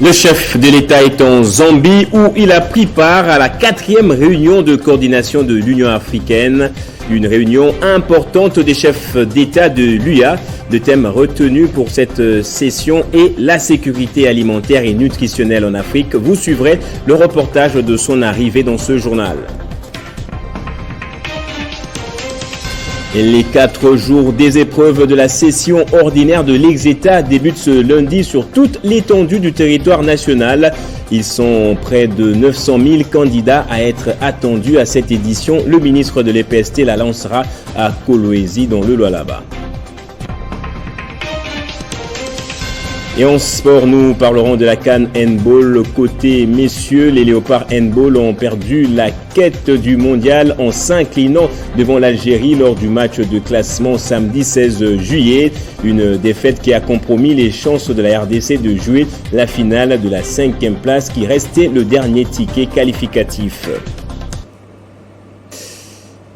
Le chef de l'État est en Zambie où il a pris part à la 4e réunion de coordination de l'Union africaine, une réunion importante des chefs d'État de l'UA. Le thème retenu pour cette session est la sécurité alimentaire et nutritionnelle en Afrique. Vous suivrez le reportage de son arrivée dans ce journal. Les 4 jours des épreuves de la session ordinaire de l'ex-État débutent ce lundi sur toute l'étendue du territoire national. Ils sont près de 900 000 candidats à être attendus à cette édition. Le ministre de l'EPST la lancera à Kolwezi dans le Lualaba. Et en sport, nous parlerons de la CAN Handball. Côté messieurs, les Léopards Handball ont perdu la quête du mondial en s'inclinant devant l'Algérie lors du match de classement samedi 16 juillet. Une défaite qui a compromis les chances de la RDC de jouer la finale de la 5e place qui restait le dernier ticket qualificatif.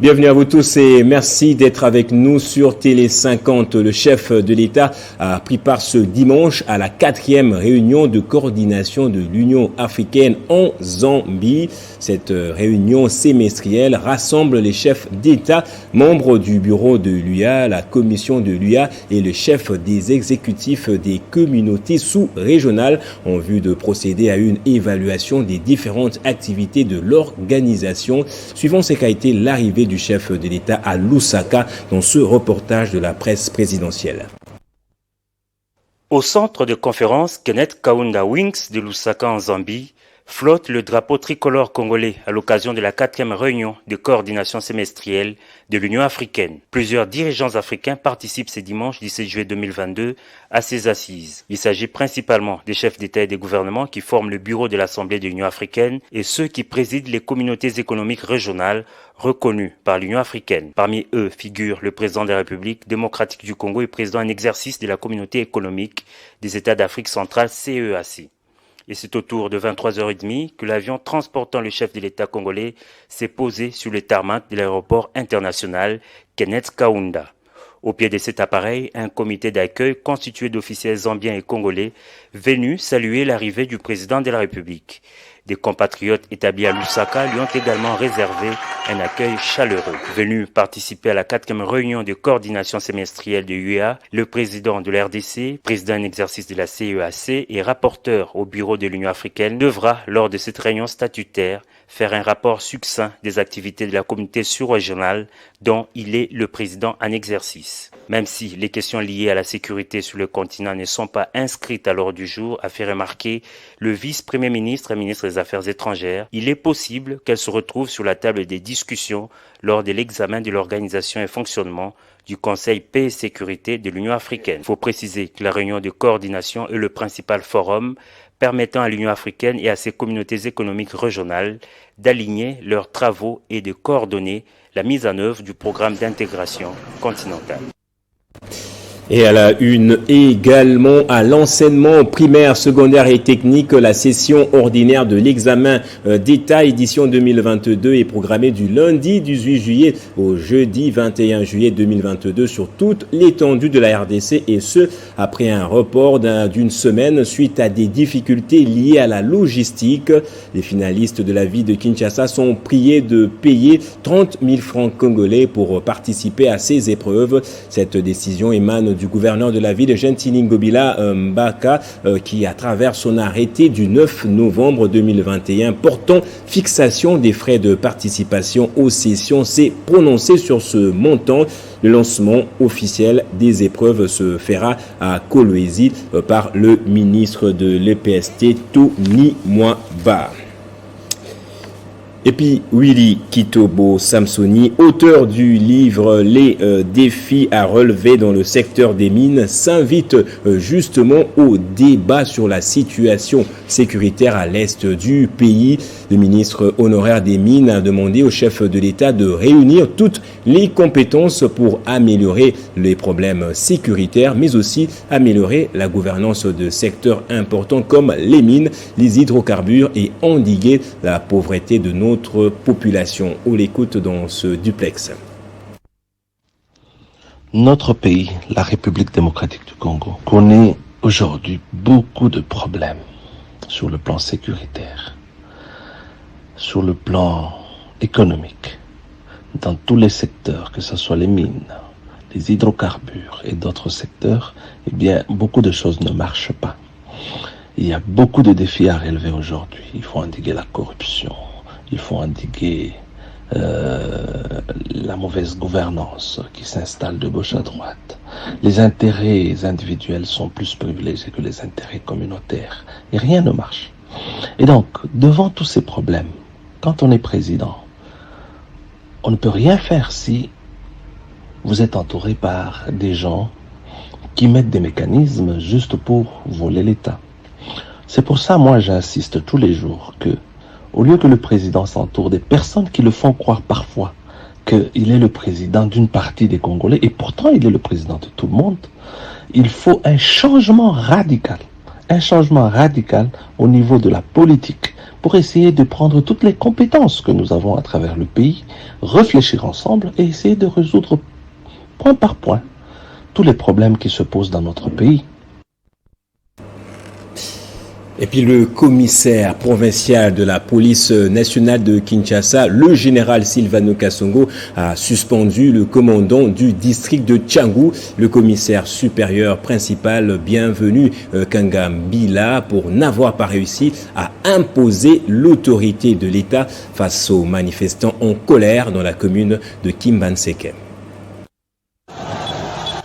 Bienvenue à vous tous et merci d'être avec nous sur Télé 50. Le chef de l'État a pris part ce dimanche à la 4e réunion de coordination de l'Union africaine en Zambie. Cette réunion semestrielle rassemble les chefs d'État, membres du bureau de l'UA, la commission de l'UA et le chef des exécutifs des communautés sous-régionales en vue de procéder à une évaluation des différentes activités de l'organisation. Suivant ce qu'a été l'arrivée du chef de l'État à Lusaka dans ce reportage de la presse présidentielle. Au centre de conférence Kenneth Kaunda Wings de Lusaka en Zambie, flotte le drapeau tricolore congolais à l'occasion de la 4e réunion de coordination semestrielle de l'Union africaine. Plusieurs dirigeants africains participent ce dimanche 17 juillet 2022 à ces assises. Il s'agit principalement des chefs d'État et des gouvernements qui forment le bureau de l'Assemblée de l'Union africaine et ceux qui président les communautés économiques régionales reconnues par l'Union africaine. Parmi eux figure le président de la République démocratique du Congo et président en exercice de la communauté économique des États d'Afrique centrale CEAC. Et c'est autour de 23h30 que l'avion transportant le chef de l'État congolais s'est posé sur le tarmac de l'aéroport international Kenneth Kaunda. Au pied de cet appareil, un comité d'accueil constitué d'officiels zambiens et congolais venus saluer l'arrivée du président de la République. Des compatriotes établis à Lusaka lui ont également réservé un accueil chaleureux. Venu participer à la 4e réunion de coordination semestrielle de l'UA, le président de la RDC, président en exercice de la CEAC et rapporteur au bureau de l'Union africaine, devra, lors de cette réunion statutaire, faire un rapport succinct des activités de la communauté sous-régionale dont il est le président en exercice. Même si les questions liées à la sécurité sur le continent ne sont pas inscrites à l'ordre du jour, a fait remarquer le vice-premier ministre et ministre des Affaires étrangères, il est possible qu'elles se retrouvent sur la table des discussions lors de l'examen de l'organisation et fonctionnement du Conseil paix et sécurité de l'Union africaine. Il faut préciser que la réunion de coordination est le principal forum permettant à l'Union africaine et à ses communautés économiques régionales d'aligner leurs travaux et de coordonner la mise en œuvre du programme d'intégration continentale. Et à la une également à l'enseignement primaire, secondaire et technique, la session ordinaire de l'examen d'État édition 2022 est programmée du lundi 18 juillet au jeudi 21 juillet 2022 sur toute l'étendue de la RDC et ce, après un report d'une semaine suite à des difficultés liées à la logistique. Les finalistes de la ville de Kinshasa sont priés de payer 30 000 francs congolais pour participer à ces épreuves. Cette décision émane du gouverneur de la ville, Gentili Ngobila Mbaka, qui, à travers son arrêté du 9 novembre 2021 portant fixation des frais de participation aux sessions, s'est prononcé sur ce montant. Le lancement officiel des épreuves se fera à Kolwezi par le ministre de l'EPST, Tony Mwaba. Et puis Willy Kitobo Samsoni, auteur du livre Les défis à relever dans le secteur des mines, s'invite justement au débat sur la situation sécuritaire à l'est du pays. Le ministre honoraire des Mines a demandé au chef de l'État de réunir toutes les compétences pour améliorer les problèmes sécuritaires, mais aussi améliorer la gouvernance de secteurs importants comme les mines, les hydrocarbures et endiguer la pauvreté de notre population. On l'écoute dans ce duplex. Notre pays, la République démocratique du Congo, connaît aujourd'hui beaucoup de problèmes. sur le plan sécuritaire, sur le plan économique, dans tous les secteurs, que ce soit les mines, les hydrocarbures et d'autres secteurs, eh bien, beaucoup de choses ne marchent pas. Il y a beaucoup de défis à relever aujourd'hui. Il faut endiguer la corruption, il faut endiguer la mauvaise gouvernance qui s'installe de gauche à droite. Les intérêts individuels sont plus privilégiés que les intérêts communautaires. Et rien ne marche. Et donc, devant tous ces problèmes, quand on est président, on ne peut rien faire si vous êtes entouré par des gens qui mettent des mécanismes juste pour voler l'État. C'est pour ça, moi, j'insiste tous les jours que, au lieu que le président s'entoure des personnes qui le font croire parfois qu'il est le président d'une partie des Congolais, et pourtant il est le président de tout le monde, il faut un changement radical au niveau de la politique pour essayer de prendre toutes les compétences que nous avons à travers le pays, réfléchir ensemble et essayer de résoudre point par point tous les problèmes qui se posent dans notre pays. Et puis le commissaire provincial de la police nationale de Kinshasa, le général Silvano Kasongo, a suspendu le commandant du district de Tchangou, le commissaire supérieur principal Bienvenu Kangambila, pour n'avoir pas réussi à imposer l'autorité de l'État face aux manifestants en colère dans la commune de Kimbanseke.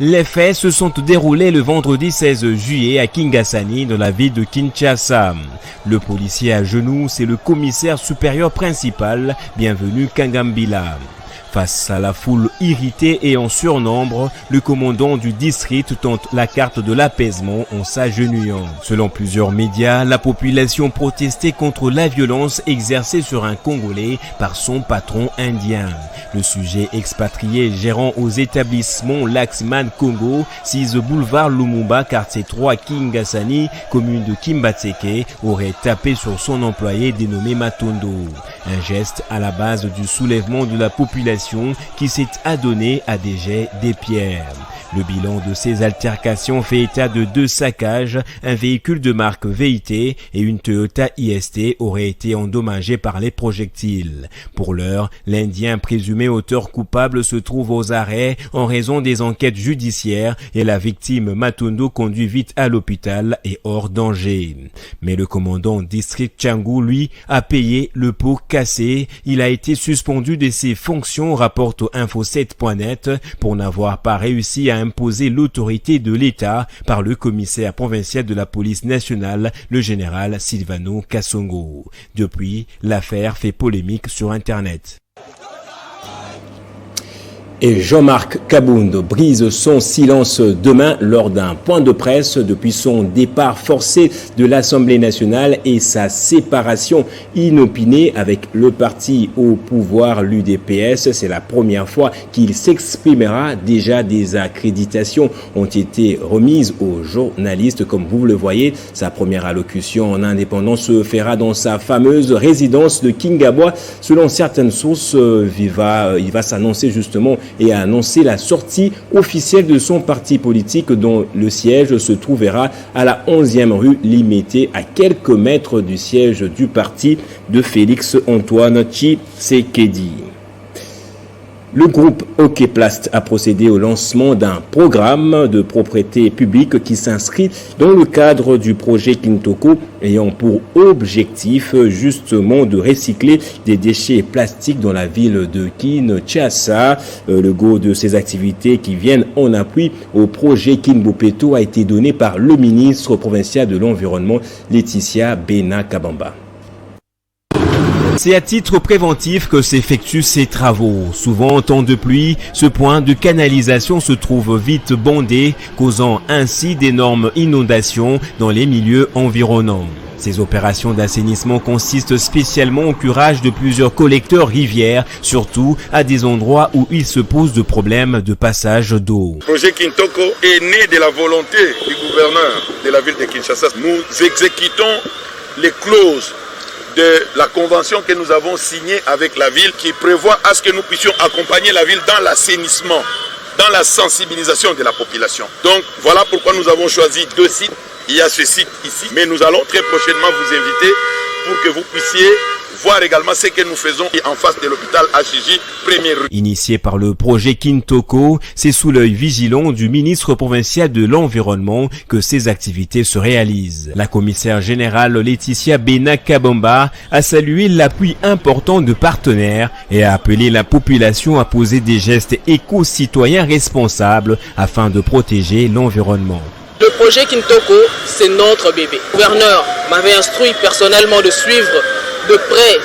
Les faits se sont déroulés le vendredi 16 juillet à Kingasani, dans la ville de Kinshasa. Le policier à genoux, c'est le commissaire supérieur principal, Bienvenu Kangambila. Face à la foule irritée et en surnombre, le commandant du district tente la carte de l'apaisement en s'agenouillant. Selon plusieurs médias, la population protestait contre la violence exercée sur un Congolais par son patron indien. Le sujet expatrié gérant aux établissements Laxman Congo, 6 boulevard Lumumba, quartier 3 Kingasani, commune de Kimbatseke, aurait tapé sur son employé dénommé Matondo. Un geste à la base du soulèvement de la population qui s'est adonné à des jets des pierres. Le bilan de ces altercations fait état de 2 saccages, un véhicule de marque VIT et une Toyota IST auraient été endommagés par les projectiles. Pour l'heure, l'Indien présumé auteur coupable se trouve aux arrêts en raison des enquêtes judiciaires et la victime Matondo conduit vite à l'hôpital et hors danger. Mais le commandant district Tchangou, lui, a payé le pot cassé. Il a été suspendu de ses fonctions, rapporte au info7.net, pour n'avoir pas réussi à imposer l'autorité de l'État par le commissaire provincial de la police nationale, le général Silvano Kasongo. Depuis, l'affaire fait polémique sur Internet. Et Jean-Marc Kabound brise son silence demain lors d'un point de presse depuis son départ forcé de l'Assemblée nationale et sa séparation inopinée avec le parti au pouvoir, l'UDPS. C'est la première fois qu'il s'exprimera. Déjà, des accréditations ont été remises aux journalistes. Comme vous le voyez, sa première allocution en indépendance se fera dans sa fameuse résidence de Kingabwa. Selon certaines sources, il va s'annoncer justement et a annoncé la sortie officielle de son parti politique dont le siège se trouvera à la 11e rue Limité, à quelques mètres du siège du parti de Félix Antoine Tshisekedi. Le groupe Hockeyplast a procédé au lancement d'un programme de propriété publique qui s'inscrit dans le cadre du projet Kintoko, ayant pour objectif justement de recycler des déchets plastiques dans la ville de Kinshasa. Le go de ces activités qui viennent en appui au projet Kinbopeto a été donné par le ministre provincial de l'Environnement, Laetitia Bena-Kabamba. C'est à titre préventif que s'effectuent ces travaux. Souvent en temps de pluie, ce point de canalisation se trouve vite bondé, causant ainsi d'énormes inondations dans les milieux environnants. Ces opérations d'assainissement consistent spécialement au curage de plusieurs collecteurs rivières, surtout à des endroits où il se pose de problèmes de passage d'eau. Le projet Kintoko est né de la volonté du gouverneur de la ville de Kinshasa. Nous exécutons les clauses de la convention que nous avons signée avec la ville qui prévoit à ce que nous puissions accompagner la ville dans l'assainissement, dans la sensibilisation de la population. Donc voilà pourquoi nous avons choisi 2 sites il y a ce site ici, mais nous allons très prochainement vous inviter pour que vous puissiez voir également ce que nous faisons en face de l'hôpital HJ, première rue. Initié par le projet Kintoko, c'est sous l'œil vigilant du ministre provincial de l'Environnement que ces activités se réalisent. La commissaire générale Laetitia Bena-Kabamba a salué l'appui important de partenaires et a appelé la population à poser des gestes éco-citoyens responsables afin de protéger l'environnement. Le projet Kintoko, c'est notre bébé. Le gouverneur m'avait instruit personnellement de suivre de près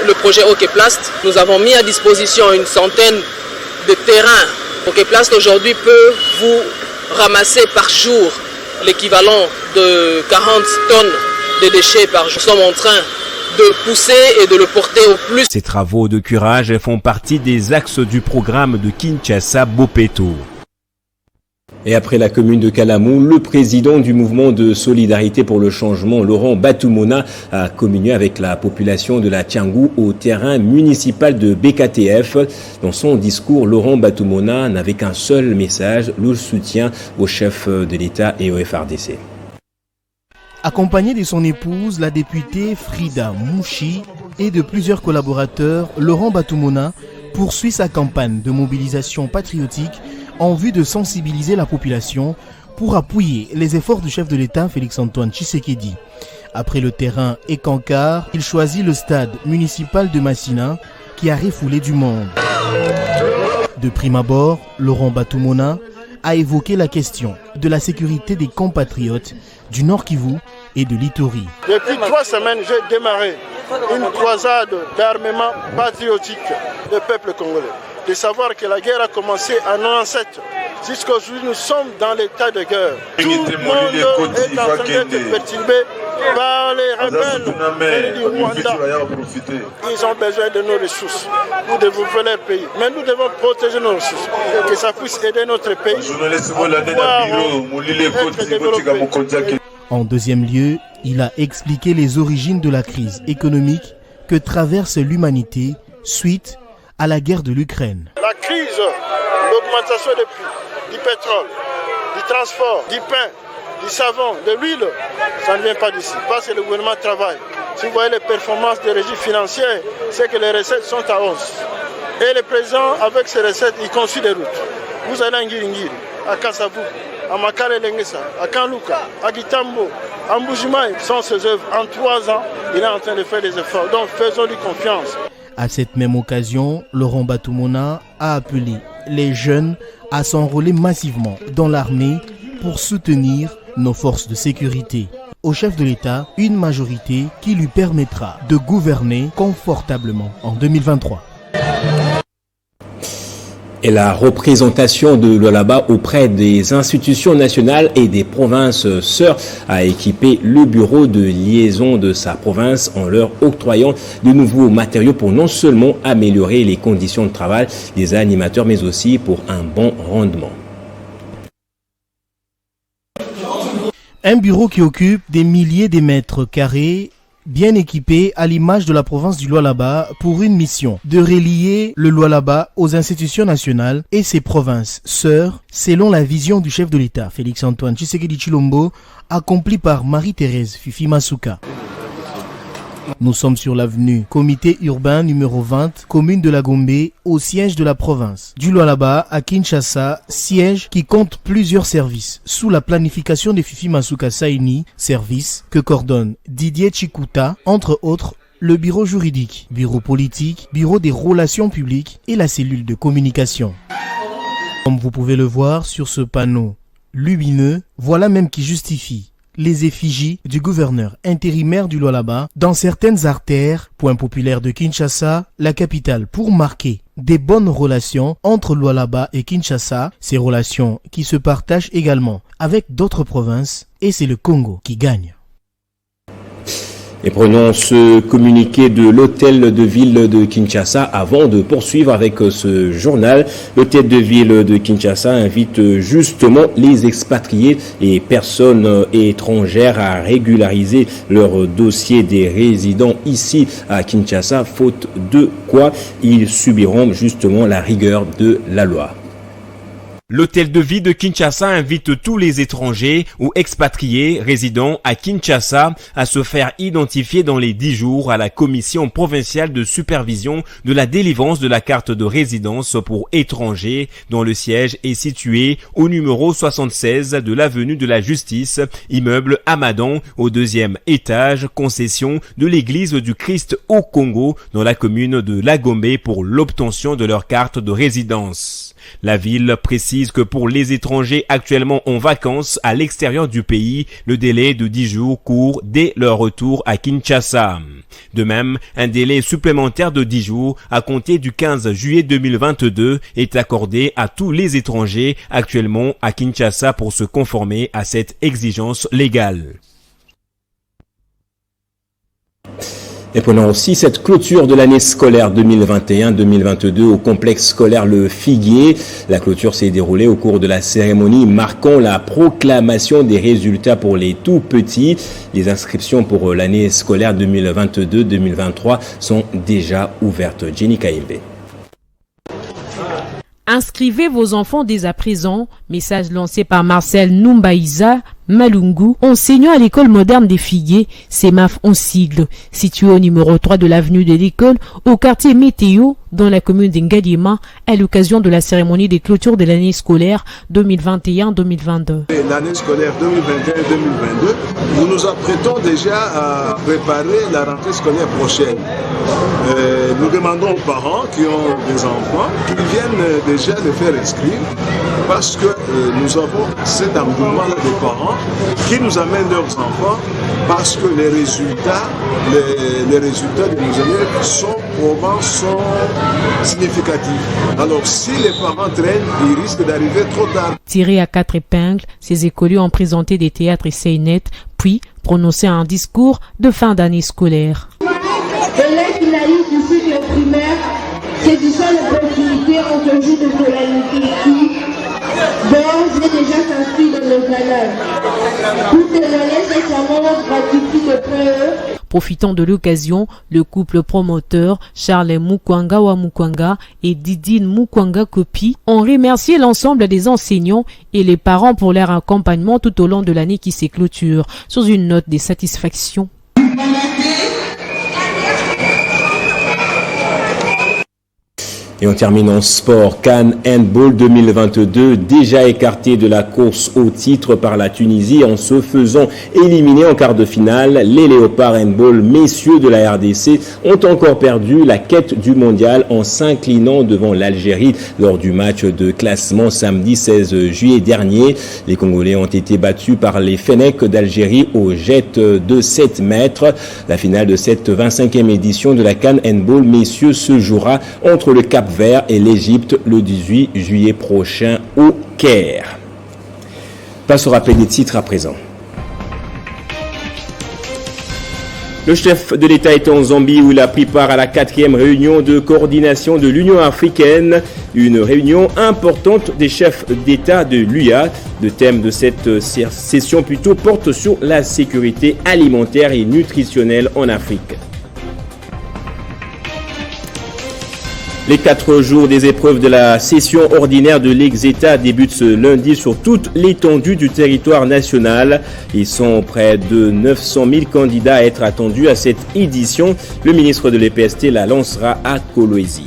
le projet Hockeyplast. Nous avons mis à disposition une centaine de terrains. Hockeyplast aujourd'hui peut vous ramasser par jour l'équivalent de 40 tonnes de déchets par jour. Nous sommes en train de pousser et de le porter au plus. Ces travaux de curage font partie des axes du programme de Kinshasa Bopeto. Et après la commune de Kalamou, le président du mouvement de solidarité pour le changement, Laurent Batumona, a communié avec la population de la Tiangou au terrain municipal de BKTF. Dans son discours, Laurent Batumona n'avait qu'un seul message, le soutien au chef de l'État et au FRDC. Accompagné de son épouse, la députée Frida Mouchi, et de plusieurs collaborateurs, Laurent Batumona poursuit sa campagne de mobilisation patriotique en vue de sensibiliser la population pour appuyer les efforts du chef de l'État Félix-Antoine Tshisekedi. Après le terrain Ekankar, il choisit le stade municipal de Massina qui a refoulé du monde. De prime abord, Laurent Batumona a évoqué la question de la sécurité des compatriotes du Nord Kivu et de l'Ituri. Depuis 3 semaines, j'ai démarré une croisade d'armement patriotique du peuple congolais. De savoir que la guerre a commencé en 1997. Jusqu'aujourd'hui, nous sommes dans l'état de guerre. Tout le monde est en train d'être perturbé par les rebelles du Rwanda. Ils ont besoin de nos ressources pour développer leur pays. Mais nous devons protéger nos ressources, que ça puisse aider notre pays à être développé. En deuxième lieu, il a expliqué les origines de la crise économique que traverse l'humanité suite à la guerre de l'Ukraine. La crise, l'augmentation des prix, du pétrole, du transport, du pain, du savon, de l'huile, ça ne vient pas d'ici, parce que le gouvernement travaille. Si vous voyez les performances des régies financières, c'est que les recettes sont à hausse. Et le président, avec ses recettes, il construit des routes. Vous allez à Ngiringiri, à Kasavu, à Makale Lengesa, à Kanluka, à Gitambo, à Mbujimaï, sont ses œuvres. En 3 ans, il est en train de faire des efforts. Donc faisons-lui confiance. À cette même occasion, Laurent Batumona a appelé les jeunes à s'enrôler massivement dans l'armée pour soutenir nos forces de sécurité. Au chef de l'État, une majorité qui lui permettra de gouverner confortablement en 2023. Et la représentation de Lualaba auprès des institutions nationales et des provinces sœurs a équipé le bureau de liaison de sa province en leur octroyant de nouveaux matériaux pour non seulement améliorer les conditions de travail des animateurs, mais aussi pour un bon rendement. Un bureau qui occupe des milliers de mètres carrés, bien équipé à l'image de la province du Lualaba pour une mission de relier le Lualaba aux institutions nationales et ses provinces sœurs, selon la vision du chef de l'État, Félix-Antoine Tshisekedi Tshilombo, accomplie par Marie-Thérèse Fifi Masuka. Nous sommes sur l'avenue Comité urbain numéro 20, commune de la Gombe, au siège de la province du Lualaba à Kinshasa, siège qui compte plusieurs services sous la planification de Fifi Masuka Saini, service que coordonne Didier Chikuta, entre autres le bureau juridique, bureau politique, bureau des relations publiques et la cellule de communication. Comme vous pouvez le voir sur ce panneau lumineux, voilà même qui justifie les effigies du gouverneur intérimaire du Lualaba dans certaines artères, point populaire de Kinshasa, la capitale, pour marquer des bonnes relations entre Lualaba et Kinshasa, ces relations qui se partagent également avec d'autres provinces, et c'est le Congo qui gagne. Et prenons ce communiqué de l'hôtel de ville de Kinshasa avant de poursuivre avec ce journal. L'hôtel de ville de Kinshasa invite justement les expatriés et personnes étrangères à régulariser leur dossier des résidents ici à Kinshasa, faute de quoi ils subiront justement la rigueur de la loi. L'hôtel de ville de Kinshasa invite tous les étrangers ou expatriés résidant à Kinshasa à se faire identifier dans les 10 jours à la commission provinciale de supervision de la délivrance de la carte de résidence pour étrangers dont le siège est situé au numéro 76 de l'avenue de la Justice, immeuble Amadan au 2e étage, concession de l'église du Christ au Congo dans la commune de Lagombe pour l'obtention de leur carte de résidence. La ville précise que pour les étrangers actuellement en vacances à l'extérieur du pays, le délai de 10 jours court dès leur retour à Kinshasa. De même, un délai supplémentaire de 10 jours à compter du 15 juillet 2022 est accordé à tous les étrangers actuellement à Kinshasa pour se conformer à cette exigence légale. Et prenons aussi cette clôture de l'année scolaire 2021-2022 au complexe scolaire Le Figuier. La clôture s'est déroulée au cours de la cérémonie marquant la proclamation des résultats pour les tout petits. Les inscriptions pour l'année scolaire 2022-2023 sont déjà ouvertes. Jenny Kaimbe. Inscrivez vos enfants dès à présent. Message lancé par Marcel Numbaïza Malungu, enseignant à l'école moderne des Figuiers, CEMAF en sigle, situé au numéro 3 de l'avenue de l'école, au quartier Météo, dans la commune d'Ngadima, à l'occasion de la cérémonie de clôture de l'année scolaire 2021-2022. L'année scolaire 2021-2022, nous nous apprêtons déjà à préparer la rentrée scolaire prochaine. Nous demandons aux parents qui ont des enfants qu'ils viennent déjà les faire inscrire parce que nous avons cet engouement des parents qui nous amènent leurs enfants parce que les résultats de nos élèves sont significatifs. Alors si les parents traînent, ils risquent d'arriver trop tard. Tirés à 4 épingles, ces écoliers ont présenté des théâtres et scénettes, puis prononcé un discours de fin d'année scolaire. Élèves finalistes du cycle primaire, saisissant l'opportunité en ce jour de solennité qui, d'ores et déjà s'inscrit dans le canal. Pour témoigner cette amour gratitude auprès eux. Profitant de l'occasion, le couple promoteur Charles Mukwanga wa Mukwanga et Didine Mukwanga Kopi ont remercié l'ensemble des enseignants et les parents pour leur accompagnement tout au long de l'année qui s'est clôture, sous une note de satisfaction. Et on termine en sport. CAN Handball 2022, déjà écarté de la course au titre par la Tunisie en se faisant éliminer en quart de finale. Les Léopards Handball messieurs de la RDC ont encore perdu la quête du mondial en s'inclinant devant l'Algérie lors du match de classement samedi 16 juillet dernier. Les Congolais ont été battus par les Fennecs d'Algérie au jet de 7 mètres. La finale de cette 25e édition de la CAN Handball messieurs se jouera entre le Cap-Vert et l'Égypte le 18 juillet prochain au Caire. Passe au rappel des titres à présent. Le chef de l'État est en Zambie où il a pris part à la 4e réunion de coordination de l'Union africaine, une réunion importante des chefs d'État de l'UA. Le thème de cette session plutôt porte sur la sécurité alimentaire et nutritionnelle en Afrique. Les 4 jours des épreuves de la session ordinaire de l'Ex-État débutent ce lundi sur toute l'étendue du territoire national. Ils sont près de 900 000 candidats à être attendus à cette édition. Le ministre de l'EPST la lancera à Kolwezi.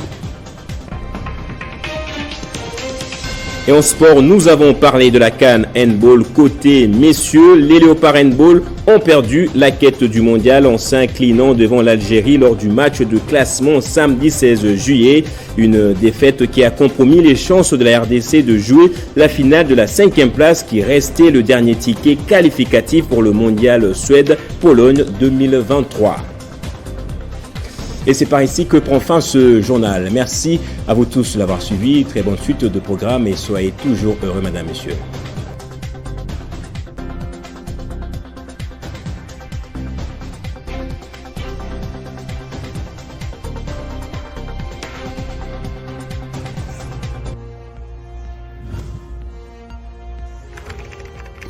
Et en sport, nous avons parlé de la CAN Handball côté messieurs. Les Léopards Handball ont perdu la quête du mondial en s'inclinant devant l'Algérie lors du match de classement samedi 16 juillet. Une défaite qui a compromis les chances de la RDC de jouer la finale de la 5e place qui restait le dernier ticket qualificatif pour le mondial Suède-Pologne 2023. Et c'est par ici que prend fin ce journal. Merci à vous tous de l'avoir suivi. Très bonne suite de programme et soyez toujours heureux, madame, messieurs.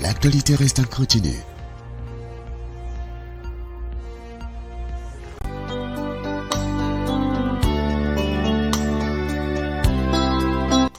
L'actualité reste en continu.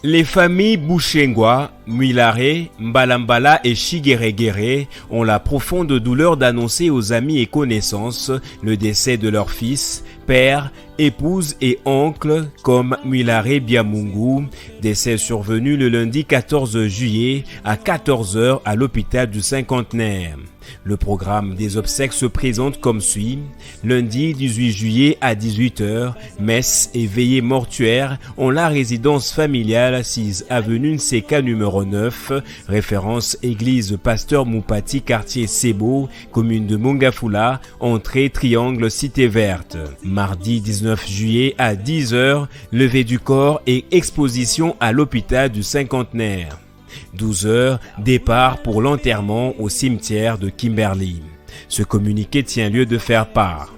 Les familles Bouchengwa, Muilare, Mbalambala et Shigeregere ont la profonde douleur d'annoncer aux amis et connaissances le décès de leur fils, père, épouse et oncle comme Muilare Biamungu, décès survenu le lundi 14 juillet à 14h à l'hôpital du Cinquantenaire. Le programme des obsèques se présente comme suit. Lundi 18 juillet à 18h, messe et veillée mortuaire en la résidence familiale 6 avenue Nseka numéro 9, référence église Pasteur Moupati, quartier Sebo, commune de Mongafula, entrée Triangle Cité Verte. Mardi 19 juillet à 10h, levée du corps et exposition à l'hôpital du Cinquantenaire. 12h, départ pour l'enterrement au cimetière de Kimberley. Ce communiqué tient lieu de faire part.